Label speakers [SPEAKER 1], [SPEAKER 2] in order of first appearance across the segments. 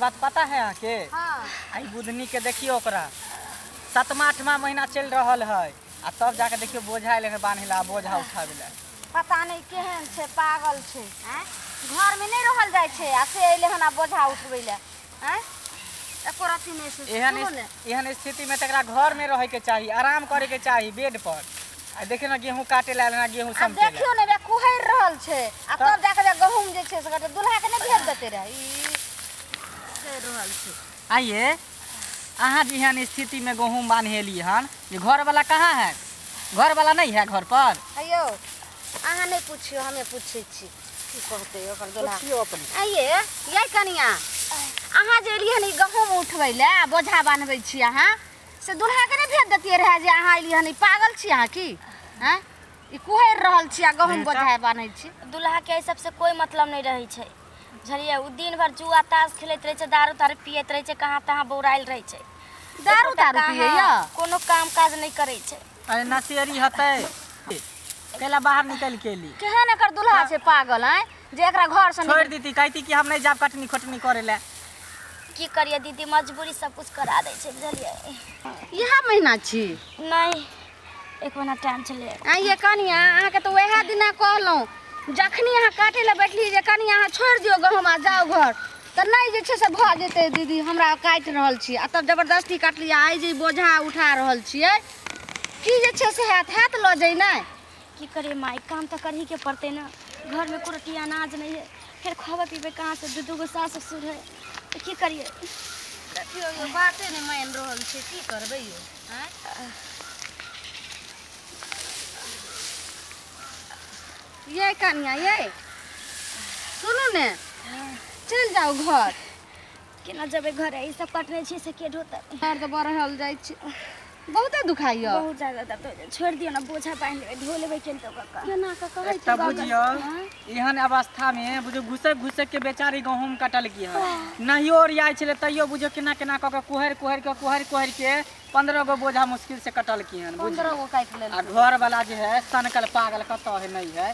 [SPEAKER 1] बात पता है आके?
[SPEAKER 2] हाँ।
[SPEAKER 1] आई बुधनी के देखियो ओकरा 7वां 8वां महीना चल रहल है आ तब जाके देखियो बोझा लेके बांधेला बोझा उठावेला।
[SPEAKER 2] पता नहीं केहन छे, पागल छे। हैं घर में नहीं रहल जाय छे आ से अइले हना बोझा उठबैले। हैं एको रति नहीं से।
[SPEAKER 1] एहन स्थिति में तकरा घर में रहे के चाहिए, आराम करे के चाहिए बेड पर। आ देखियो ना गेहूं काटे ला ना गेहूं समटे ला।
[SPEAKER 2] देखियो ने बे कुहर रहल छे आ तब जाके गहूम जे छे से दुल्हा के नहीं भेज देते रहे। ई से रहल छे।
[SPEAKER 1] आइए अहाँ जिहन स्थिति में गेहूं बांधेली हन, ये घर वाला कहाँ है? घर वाला नहीं है घर पर?
[SPEAKER 2] अयो अहाँ नहीं पूछियो, हमें पूछे छी की कहते ओकर दुल्हा।
[SPEAKER 1] पूछियो अपन।
[SPEAKER 2] आइए ये कनिया अहाँ जे एलिए हन गहूम उठबै ले बोझा बांधबै छी अहाँ से दुल्हा के नहीं भेज देतिए रहे जे अहाँ एलिए हन? पागल छी अहाँ की? हैं ई कुहर रहल छी आ गहूम बोझा बांधै छी।
[SPEAKER 3] दुल्हा के सब से कोई मतलब नहीं रही छे। झरिए उ दिन भर जुआ ताश खेलत रहे छे, दारू तारू पियत रहे छे, कहां तहां बौराइल रहे छे।
[SPEAKER 2] दारू तारू पिए या
[SPEAKER 3] कोनो काम काज नहीं करे छे।
[SPEAKER 1] अरे नसेरी हतै केला बाहर निकल के ली।
[SPEAKER 2] केहन एकर दुल्हा छे पागल हैं जे एकरा घर से
[SPEAKER 1] छोड़ दीती कहती कि हम नहीं जाब कटनी खोटनी करे ले।
[SPEAKER 3] की करिए दीदी, मजबूरी सब कुछ करा दे छे बुझलिए।
[SPEAKER 2] यह महीना छी
[SPEAKER 3] नहीं एक महीना टाइम चले।
[SPEAKER 2] आइए कनिया अहाँ के तो वह दिन कहलौं जखनी अहाँ काटे ले बैठली जे कनिया अहाँ छोड़ दियो गहूम आ जाओ घर त नहीं जे छे से भ जेते दीदी हमरा काट रहल छी आ तब जबरदस्ती काटली। आई जे बोझा उठा रहल छिए की जे छे से हाथ ल जाई नै।
[SPEAKER 3] की करे माई, काम तो कर ही के पड़ते ना। घर में कुरटी अनाज नहीं है, फिर खावे पीवे कहाँ से? दू गो सास ससुर है तो की करिए?
[SPEAKER 2] देखियो यो बाते नहीं मान रहल छे, की करबै यो? हैं ये कनिया ये सुनू ने चल जाओ घर।
[SPEAKER 3] केना जबे घर है? ई सब कटने छी से के ढोता?
[SPEAKER 2] घर तो बढ़ल जाय छै, बहुते दुखाइयो।
[SPEAKER 3] बहुत ज्यादा दर्द हो जाय। छोड़ दियो ना, बोझा बांध लेबे, ढो लेबे केन तो का।
[SPEAKER 2] केना का कहै छै?
[SPEAKER 1] तब बुझियो एहन अवस्था में बुझियो घुसे के बेचारी गहूम कटल की है। नहीं ओरियाय छले तइयो बुझियो केना केना क के कुहर के 15 गो बोझा मुश्किल से कटल की है।
[SPEAKER 2] 15 गो काट लेल।
[SPEAKER 1] आ घर वाला जे है सनकल पागल कत है नहीं है।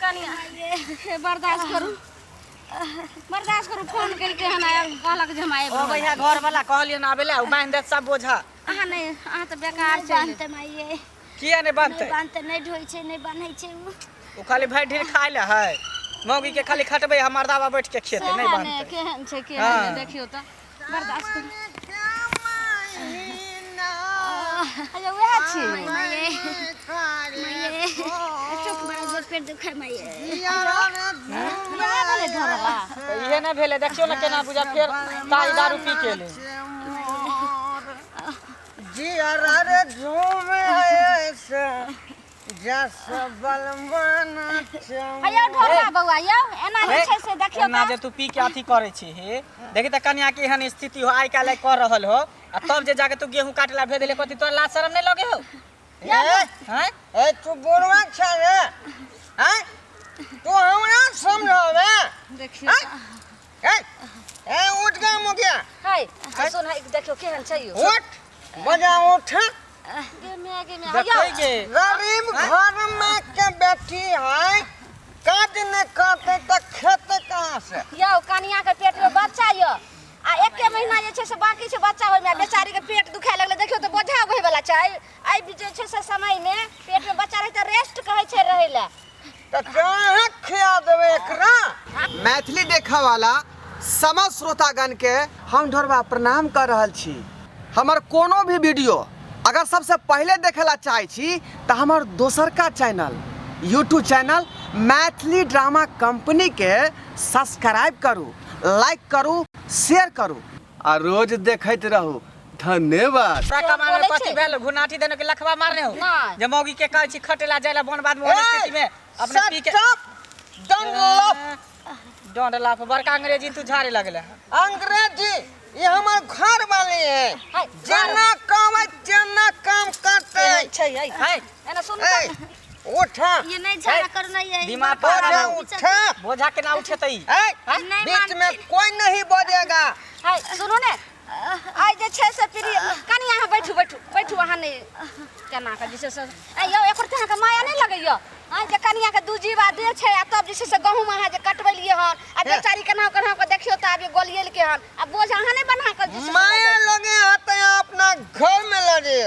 [SPEAKER 2] कनिया ये बर्दाश्त करू फोन करके हन आया कहलक जे हम आए।
[SPEAKER 1] ओ भैया घर वाला कहलिए ना आबेला उ बांध दे सब बोझा।
[SPEAKER 2] अहाँ नहीं अहाँ तो बेकार छै।
[SPEAKER 3] बांधते माइए
[SPEAKER 1] किया नहीं बांधते?
[SPEAKER 3] बांधते नहीं ढोई छे, नहीं बांधै छे।
[SPEAKER 1] उ खाली भाई ढेर खाइ ले है। मौगी के खाली खटबै हमर दावा बैठ के खेते नहीं बांधते।
[SPEAKER 2] केहन छै केहन देखियो त बर्दाश्त करू। अरे वह छी
[SPEAKER 3] माइए चुप बड़ा जोर पेट दुखाय माइए।
[SPEAKER 2] बोले धरला
[SPEAKER 1] ये नहीं भेले देखियो ना केना बुझा फिर ताई दारू पी के ले।
[SPEAKER 4] जी अरे झूम ऐसे जैसे बलवाना
[SPEAKER 2] अयो ढोला बौआ यो एना जे छै से देखियो
[SPEAKER 1] ना जे तू पी के अथी करे छी हे। देखि त कन्या के एहन स्थिति हो आइ काल कर रहल हो आ तब जे जाके तू गेहूं काटला भेज देले कथि तोर लाज शरम नहीं लगे हो? हैं
[SPEAKER 4] ए तू बोलवा छ रे हैं तू हमरा समझावे
[SPEAKER 2] देखियो
[SPEAKER 4] ए उठ गा मुखिया
[SPEAKER 2] हाय सुन हाय देखियो केहन छै यो।
[SPEAKER 4] उठ बजा उठ
[SPEAKER 2] गे में
[SPEAKER 1] देखै गे
[SPEAKER 4] गरीब घर में के बेटी है काट न काटे त खेते कहां से?
[SPEAKER 2] यो कनिया के पेट में बच्चा यो आ एके महीना जे छै से बाकी छै बच्चा होय में बेचारी के पेट दुखाय लगले। देखियो त बोझा होय वाला छै। आई भी जे छै से समय में पेट में बच्चा रहे त रेस्ट कहै छै रहै ले
[SPEAKER 4] त कहां खिया देबे एकरा?
[SPEAKER 5] मैथिली देखा वाला समस्त श्रोतागण के हम ढोरबा प्रणाम कर रहल छी। हमर कोनो भी वीडियो अगर सबसे पहले देखेला चाहे छी तो हमार दोसर का channel YouTube channel Maithili drama company के सब्सक्राइब करू, लाइक करू, शेयर करू और रोज देखते रहू। धन्यवाद।
[SPEAKER 1] कमाने में कथि भेल? घुनाठी देने के लखवा मारने हो जे मौगी के कहै छी खटेला जायला बन बाद में स्थिति में अपने पी के डोंट लाफ बड़का अंग्रेजी तू झाड़े लगले।
[SPEAKER 4] अंग्रेजी ये हमार घर वाले है जना काम जना काम करते
[SPEAKER 2] छै
[SPEAKER 1] है
[SPEAKER 2] एना सुन
[SPEAKER 4] उठा
[SPEAKER 3] ये नहीं झाड़ा करू नहीं है।
[SPEAKER 1] दिमाग
[SPEAKER 4] बोझा उठा
[SPEAKER 1] बोझा के ना उठेतई।
[SPEAKER 4] बीच में कोई नहीं बोलेगा।
[SPEAKER 2] हाय सुनो ने आई जे छै से प्रिय कनी यहाँ बैठू अहाँ नहीं केना के जैसे से आयो एकर तह के माया नहीं लगैयो हां जे कनिया के दूजीवा दे छै आ तब जे छै से गहूम अहाँ जे कटबेलिए हन आ बेचारी केना केना के देखियो त आबे गोलियल के हन आ बोझ अहाँ नहीं बना के जे
[SPEAKER 4] माया लगे आते हैं अपना घर में लगे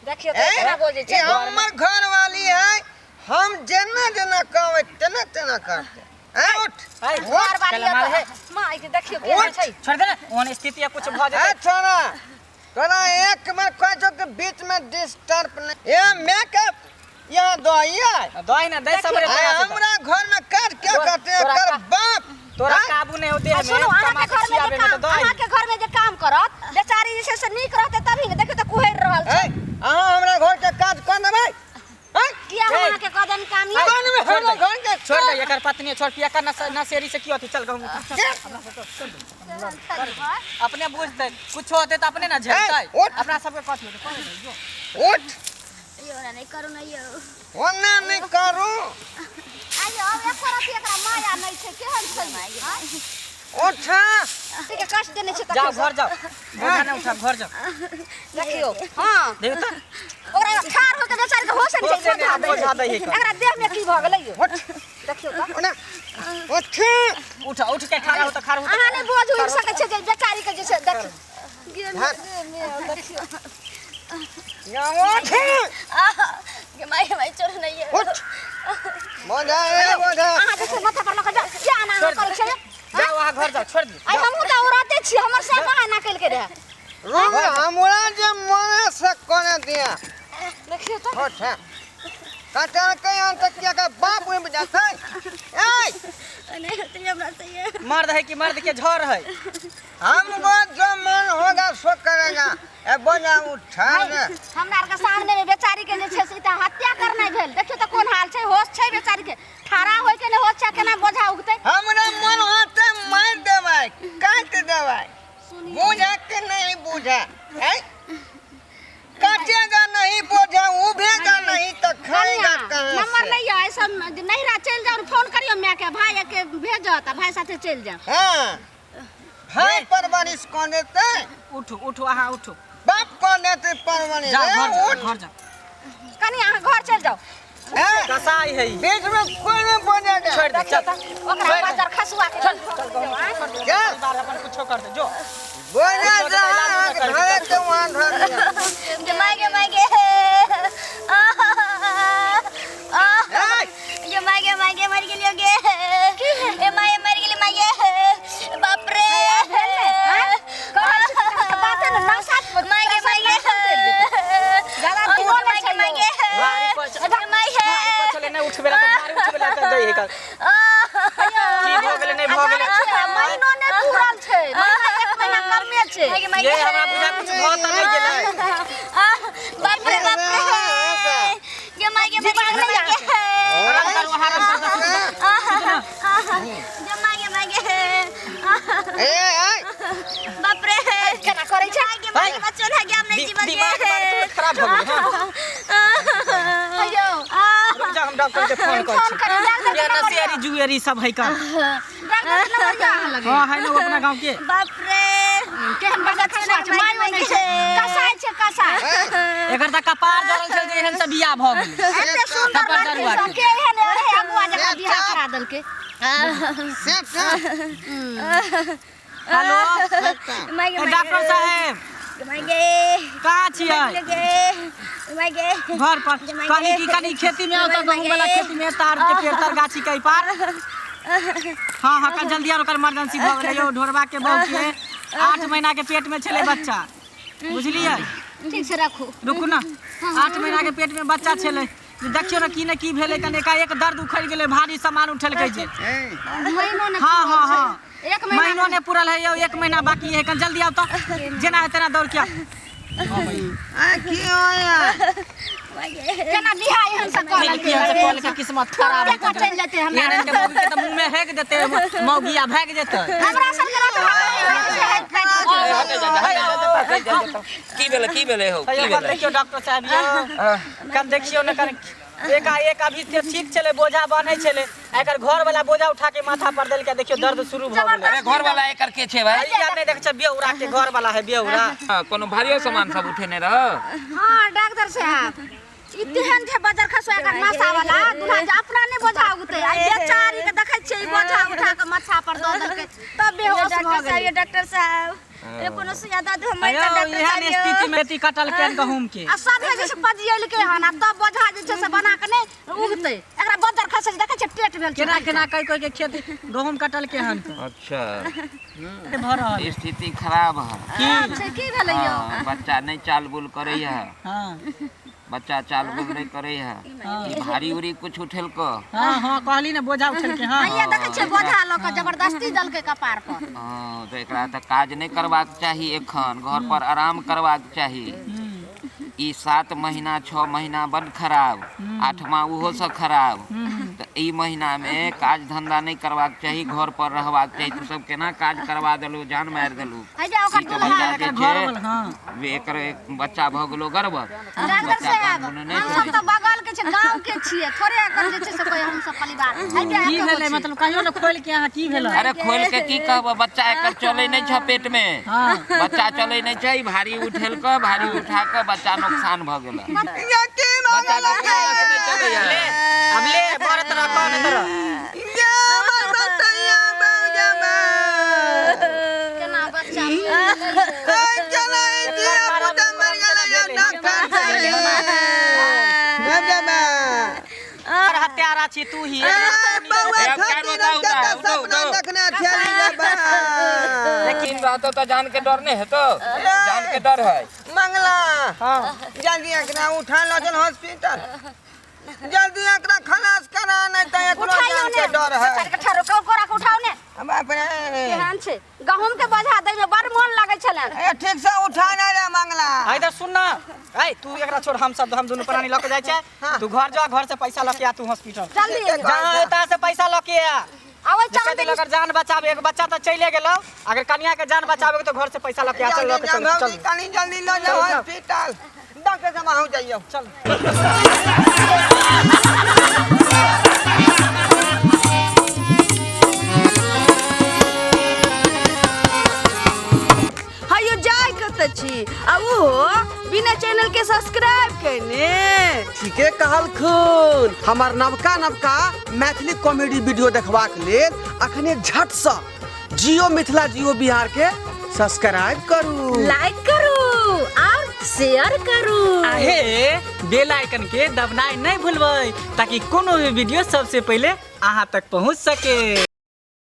[SPEAKER 2] देखियो त केना बोझे छै
[SPEAKER 4] हमर घर वाली है हम जेना जेना कहबै तेना तेना करते उठ
[SPEAKER 2] घर वाली है मां के देखियो केना छै
[SPEAKER 1] छोड़ दे ओन स्थिति कुछ भ जेतै
[SPEAKER 4] छोरा तोरा एक में कोई जो के बीच में डिस्टर्ब नहीं ये मेकअप यहाँ दवाइया
[SPEAKER 1] दवाई ना दे सबरे
[SPEAKER 4] हमरा घर में कर क्या करते हैं कर बाप
[SPEAKER 1] तोरा काबू नहीं होते है
[SPEAKER 2] सुनो अहाँ के घर में जे काम करत बेचारी जे छै से नीक रहते तभी ने देखियो त कुहर रहल छै
[SPEAKER 4] अहाँ हमरा घर के काज कर देबै
[SPEAKER 2] किया अहाँ के कदम काम ये
[SPEAKER 1] छोड़ दे एकर पत्नी छोड़ पिया का नसेरी से की होती चल कहूं अपने बुझते कुछ होते तो अपने ना झेलते अपना सबके कथि होते जो
[SPEAKER 4] उठ
[SPEAKER 3] यो नहीं करू ना यो
[SPEAKER 4] ओना नहीं करू
[SPEAKER 2] आइयो अब एक रति एकरा माया नहीं छै केहन छै
[SPEAKER 4] उठा
[SPEAKER 2] ठीक है कष्ट देने छै
[SPEAKER 1] जाओ घर जाओ बोझा ना उठा घर जाओ
[SPEAKER 2] देखियो हां
[SPEAKER 1] देखो तो
[SPEAKER 2] ओकरा ठार हो के बेचारी के होश नहीं छै
[SPEAKER 1] बोझा दे
[SPEAKER 2] एकरा देह में की भ गेलै यो देखियो त
[SPEAKER 4] ओना उठ
[SPEAKER 1] उठ के खड़ा हो तो खड़ा हो
[SPEAKER 2] अहाँ नहीं बोझ उड़ सकै छै जे बेचारी के जे छै देखियो देखियो
[SPEAKER 4] या उठ
[SPEAKER 3] ये माई चोर नहीं है
[SPEAKER 4] उठ बोझा बोझा
[SPEAKER 2] अहाँ जे छै माथा पर लगा जा क्या ना करै छै
[SPEAKER 1] जाओ वहां घर जाओ छोड़ दी
[SPEAKER 2] आई हमहु त औरते छी हमर से बहाना कइल के रहे
[SPEAKER 4] रुक हमरा जे मने से करे दिया
[SPEAKER 2] देखियो त
[SPEAKER 4] उठ काटा के अंत किया का बाप में बजा छै ए
[SPEAKER 3] नहीं होते हमरा से ये
[SPEAKER 1] मर्द है कि मर्द के झोर है
[SPEAKER 4] हमको जो मन होगा सो करेगा ए बोझा उठा रे
[SPEAKER 2] हमरा के सामने में बेचारी के जे छै से त हत्या करना भेल देखियो त कोन हाल छै होश छै बेचारी के ठाड़ा होय के ने होश छै केना बोझा उगतै
[SPEAKER 4] हमरा मन होते मार देबै काट देबै बुझा के नहीं बुझा है काटेगा नहीं बोझा उभेगा नहीं तो खाएगा कहां
[SPEAKER 2] नंबर नहीं है ऐसा नहीं रहा चल जाओ फोन करियो मैं के भाई के भेजो त भाई साथे चल जा
[SPEAKER 4] हां भाई परवरिश कौन देते
[SPEAKER 1] उठ वहां उठ
[SPEAKER 4] बाप कौन देते परवरिश
[SPEAKER 1] जा घर जा
[SPEAKER 2] कनी अहाँ घर चल जाओ
[SPEAKER 1] कसाई है
[SPEAKER 4] बीच में कोई नहीं बोझा दे
[SPEAKER 1] छोड़ दे चल
[SPEAKER 2] ओकरा बाजार खसुआ के चल
[SPEAKER 4] क्या
[SPEAKER 1] अपन कुछ कर दे जो
[SPEAKER 4] बोझा जा घरे के वहां धर
[SPEAKER 3] ये माई के ये माई के मर गेलियो गे ए माई मर गेली माई बाप रे
[SPEAKER 2] बात है ना साथ
[SPEAKER 3] माई के
[SPEAKER 2] ज्यादा बोल नहीं चाहिए
[SPEAKER 1] चले नहीं उठबेला तो मारी उठबेला तो दई है का की भ गेले नहीं भ गेले
[SPEAKER 2] महीनो ने पूरल छै महीना एक महीना कम में छै
[SPEAKER 1] ये हमरा बुझा कुछ भ त नहीं गेले
[SPEAKER 3] बाप रे ये माई के
[SPEAKER 1] हराम कर
[SPEAKER 3] ये माई के
[SPEAKER 4] ए
[SPEAKER 3] बाप रे
[SPEAKER 2] केना करै छै
[SPEAKER 3] के माई के बच्चों है हम नहीं जीवन
[SPEAKER 1] दिमाग खराब हो गई
[SPEAKER 2] अयो
[SPEAKER 1] रुक जा हम डॉक्टर के फोन कर छी ये नसेरी जुएरी सब है का हां है ना अपना गांव के
[SPEAKER 3] बाप रे
[SPEAKER 2] केहन बड़ा छछा माय नहीं छै कसाय छै कसाय
[SPEAKER 1] एकर त कपार जरल छै जे एहन से बियाह भ गेल
[SPEAKER 2] एते सुंदर
[SPEAKER 1] दरुआ के
[SPEAKER 2] के एहन रहे अगुआ जका बियाह करा देलके
[SPEAKER 1] हेलो
[SPEAKER 3] माई के
[SPEAKER 1] डॉक्टर साहब
[SPEAKER 3] माई के
[SPEAKER 1] कहाँ छियै
[SPEAKER 3] माई के
[SPEAKER 1] घर पर कहीं की कहीं खेती में आता गहूं वाला खेती में तार के पेड़ तार गाछी के पार हाँ हाँ कल जल्दी और इमरजेंसी भ गेलै यो ढोरबा के बहु के 8 महीना के पेट में छले बच्चा बुझलियै
[SPEAKER 2] ठीक से रखो
[SPEAKER 1] रुकू ना 8 महीना के पेट में बच्चा छले देखियो ना की भेलै कने का एक दर्द उखड़ गेलै भारी सामान उठलकै जे
[SPEAKER 2] महीनो ने
[SPEAKER 1] हाँ हाँ हाँ
[SPEAKER 2] एक
[SPEAKER 1] महीनो ने पूरल है यो 1 महीना बाकी है कल जल्दी आओ तो जेना है तेना दौड़ के
[SPEAKER 4] आ की होया
[SPEAKER 2] केना बियाह एहन से कर
[SPEAKER 1] की है कॉल के किस्मत खराब है
[SPEAKER 2] चल जाते हमरा
[SPEAKER 1] एहन के मौगी के त मुंह में हेक देते मौगिया भाग जेतै
[SPEAKER 2] हमरा सब के
[SPEAKER 6] की भेले हो की भेले
[SPEAKER 1] देखियो डॉक्टर साहब यो कन देखियो न कन एकाएक अभी ठीक चले बोझा बनै छले एकर घर वाला बोझा उठा के माथा पर देल के देखियो दर्द शुरू भ गेलै
[SPEAKER 6] अरे घर वाला एकर के छे भाई
[SPEAKER 1] या नहीं देख छ बेउरा के घर वाला है बेउरा
[SPEAKER 6] कोनो भारी सामान सब उठेने रह
[SPEAKER 2] हां डॉक्टर साहब ई तेहन जे बाजार खसवा का नशा वाला दुल्हा जे अपना नहीं बोझा उठे आई बेचारी के देखै छै बोझा उठा के माथा पर दऽ देलकै तब बेहोश भऽ गेल।
[SPEAKER 3] डॉक्टर साहब ये कोनो सुइया दे दो मैं
[SPEAKER 1] अयो
[SPEAKER 3] डॉक्टर
[SPEAKER 1] एहन
[SPEAKER 3] साहब
[SPEAKER 1] स्थिति में खेती कटल के गहूम के
[SPEAKER 2] आ सभे जे छै पजियलकै हन आ तब बोझा जे छै से बना के नहि उगतै एकरा बाजार खसै देखै छै टेट भेल छै
[SPEAKER 1] केना केना कोई के खेती गहूम कटल के हन
[SPEAKER 6] अच्छा
[SPEAKER 1] भऽ रहल
[SPEAKER 6] स्थिति खराब है।
[SPEAKER 2] अच्छा की भेलै यौ
[SPEAKER 6] हाँ, बच्चा नहीं चाल बुल करे है,
[SPEAKER 1] हां
[SPEAKER 6] बच्चा चाल बुल नहीं करे है। ई भारी उरी कुछ उठेल को
[SPEAKER 1] हां हां कहली ने बोझा उठल के हां
[SPEAKER 2] ये देखै छै बोझा लऽ के जबरदस्ती दलकै कपार पर।
[SPEAKER 6] हाँ, तो एकरा तो काज नहीं करवाक चाहिए, एखन घर पर आराम करवाक चाहिए। ई 7 महीना 6 महीना बड़ खराब, 8वां उहो से खराब। तो ई महीना में काज धंधा नहीं करवाक चाहिए, घर पर रहवाक चाहिए। तू सब केना काज करवा देलू, जान मार देलू।
[SPEAKER 2] आई जा ओकर दुल्हा
[SPEAKER 6] बच्चा
[SPEAKER 1] एकर
[SPEAKER 6] के
[SPEAKER 1] घर
[SPEAKER 6] छै,
[SPEAKER 1] वाला हां
[SPEAKER 6] वे एकर एक बच्चा भ गेलो गड़बड़।
[SPEAKER 2] डॉक्टर साहब हम सब तो बगल के छै, गांव के छियै, थोड़े एकर जे छै से कोई हम सब परिवार आई जा
[SPEAKER 1] की भेलै मतलब कहियो ने खोल के यहाँ की भेलै
[SPEAKER 6] अरे खोल के की कहब, बच्चा एकर चले नहीं छ पेट में।
[SPEAKER 1] हां
[SPEAKER 6] बच्चा चले नहीं छै, भारी उठेल क भारी उठा के बच्चा नुकसान भ गेल।
[SPEAKER 4] यकीन हो
[SPEAKER 6] बच्चा
[SPEAKER 4] गेलै
[SPEAKER 6] के क्लास नहीं चले
[SPEAKER 1] ले
[SPEAKER 6] है।
[SPEAKER 1] अब ले बरत रह कौन तरह
[SPEAKER 4] ये हमर बतैया बाबा
[SPEAKER 2] केना बच्चा
[SPEAKER 4] चलो दिया पुता मर गेलै या डॉक्टर बाबा
[SPEAKER 1] और हत्यारा छी तू ही
[SPEAKER 4] बउआ
[SPEAKER 6] अब क्या
[SPEAKER 4] खातिर
[SPEAKER 6] बताऊं,
[SPEAKER 4] का
[SPEAKER 6] बताऊं,
[SPEAKER 4] सपना
[SPEAKER 6] बताऊं।
[SPEAKER 4] देखना थेली बाबा
[SPEAKER 6] लेकिन रहतो तो जान के डर नहीं है, तो जान के डर है।
[SPEAKER 4] मंगला जल्दी एकरा उठा लो जन हॉस्पिटल, जल्दी एकरा खलास करा नहीं तो एकरो जान के डर है।
[SPEAKER 2] के ठरो कोरा के उठाओ ने
[SPEAKER 4] बाप रे
[SPEAKER 2] केहन छै गहूम के बोझा दै में बड़ मोन लागै छले।
[SPEAKER 4] ए ठीक से उठा नहीं रे मंगला।
[SPEAKER 1] आई इधर सुन ना आई तू एकरा छोड़ हम दोनों प्राणी लेके जाय छै तू घर जा, घर से पैसा लेके आ तू हॉस्पिटल
[SPEAKER 2] जल्दी
[SPEAKER 1] जा एता से पैसा लेके आ
[SPEAKER 2] आबै
[SPEAKER 1] जल्दी
[SPEAKER 2] चांदी
[SPEAKER 1] अगर जान बचावे एक बच्चा तो चले गेलो, अगर कन्या के जान बचावे तो घर से पैसा लेके आ चल
[SPEAKER 4] जल्दी
[SPEAKER 1] चल चल
[SPEAKER 4] कनी जल्दी लो जाओ हॉस्पिटल, डॉक्टर से वहां जाइयो
[SPEAKER 1] चल
[SPEAKER 2] हयो जाय कत छी आ ओ बिना चैनल के सब्सक्राइब करने
[SPEAKER 5] ठीके कहलखुन। हमार नवका नवका मैथिली कॉमेडी वीडियो देखबाक लेल अखने झट से जियो मिथिला जियो बिहार के सब्सक्राइब करू,
[SPEAKER 2] लाइक करू और शेयर करू।
[SPEAKER 1] आहे बेल आइकन के दबनाई नहीं भूलबै ताकि कोनो भी वीडियो सबसे पहले अहाँ तक पहुंच सके।